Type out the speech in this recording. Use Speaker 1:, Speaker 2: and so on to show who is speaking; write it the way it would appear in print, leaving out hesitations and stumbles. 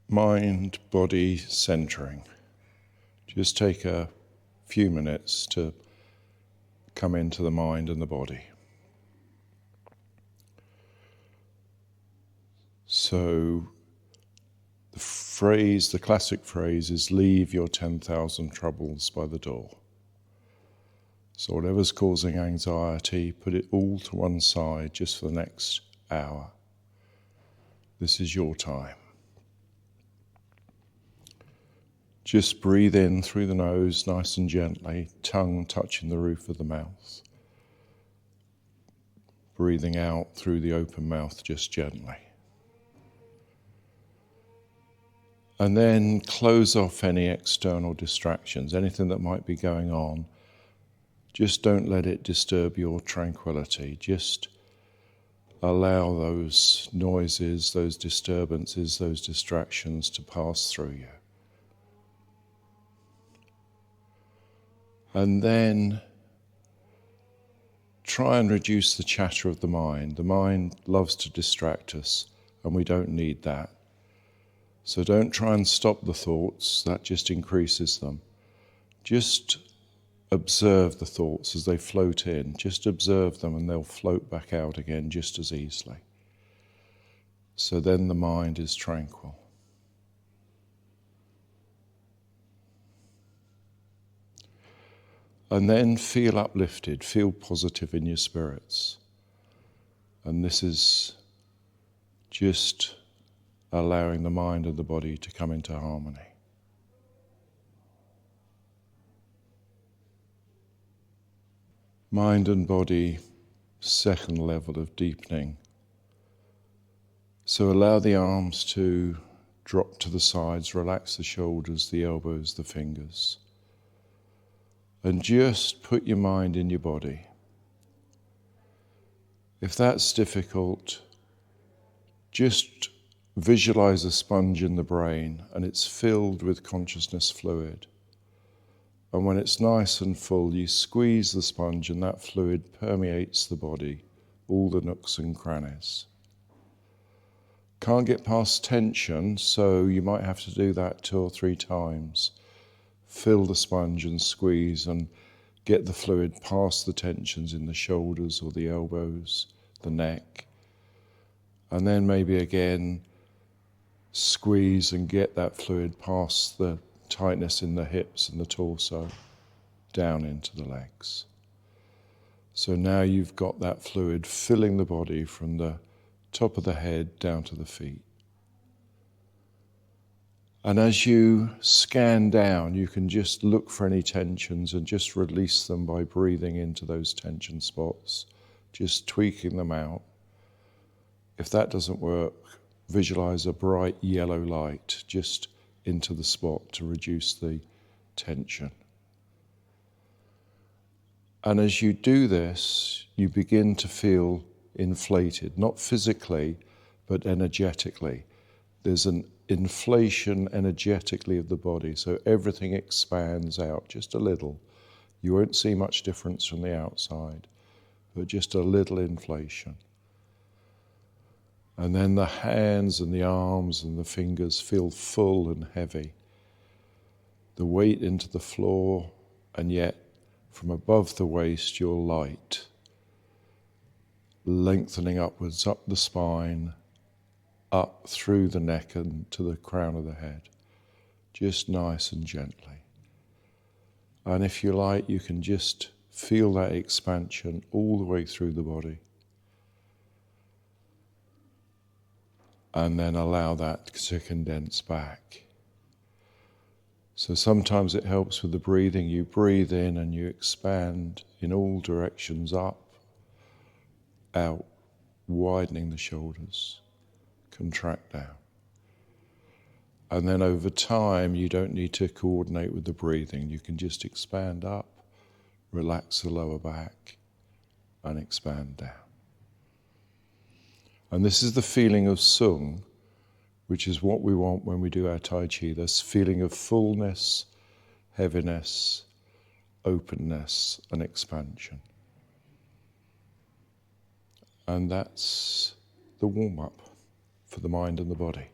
Speaker 1: mind-body centering. Just take a few minutes to come into the mind and the body. So the classic phrase is, leave your 10,000 troubles by the door. So whatever's causing anxiety, put it all to one side just for the next hour. This is your time. Just breathe in through the nose nice and gently, tongue touching the roof of the mouth. Breathing out through the open mouth just gently. And then close off any external distractions, anything that might be going on. Just don't let it disturb your tranquility. Just allow those noises, those disturbances, those distractions to pass through you. And then try and reduce the chatter of the mind. The mind loves to distract us, and we don't need that. So don't try and stop the thoughts, that just increases them. Just observe the thoughts as they float in. Just observe them and they'll float back out again just as easily. So then the mind is tranquil. And then feel uplifted, feel positive in your spirits. And this is just allowing the mind and the body to come into harmony. Mind and body, second level of deepening. So allow the arms to drop to the sides, relax the shoulders, the elbows, the fingers. And just put your mind in your body. If that's difficult, just visualize a sponge in the brain and it's filled with consciousness fluid. And when it's nice and full, you squeeze the sponge and that fluid permeates the body, all the nooks and crannies. Can't get past tension, so you might have to do that 2 or 3 times. Fill the sponge and squeeze and get the fluid past the tensions in the shoulders or the elbows, the neck. And then maybe again, squeeze and get that fluid past the tightness in the hips and the torso, down into the legs. So now you've got that fluid filling the body from the top of the head down to the feet. And as you scan down, you can just look for any tensions and just release them by breathing into those tension spots, just tweaking them out. If that doesn't work, visualize a bright yellow light just into the spot to reduce the tension. And as you do this, you begin to feel inflated, not physically, but energetically. There's an inflation energetically of the body, so everything expands out just a little. You won't see much difference from the outside, but just a little inflation. And then the hands and the arms and the fingers feel full and heavy. The weight into the floor, and yet from above the waist you're light. Lengthening upwards, up the spine, up through the neck and to the crown of the head. Just nice and gently. And if you like, you can just feel that expansion all the way through the body. And then allow that to condense back. So sometimes it helps with the breathing. You breathe in and you expand in all directions, up, out, widening the shoulders, contract down. And then over time, you don't need to coordinate with the breathing. You can just expand up, relax the lower back, and expand down. And this is the feeling of sung, which is what we want when we do our Tai Chi, this feeling of fullness, heaviness, openness, and expansion. And that's the warm-up for the mind and the body.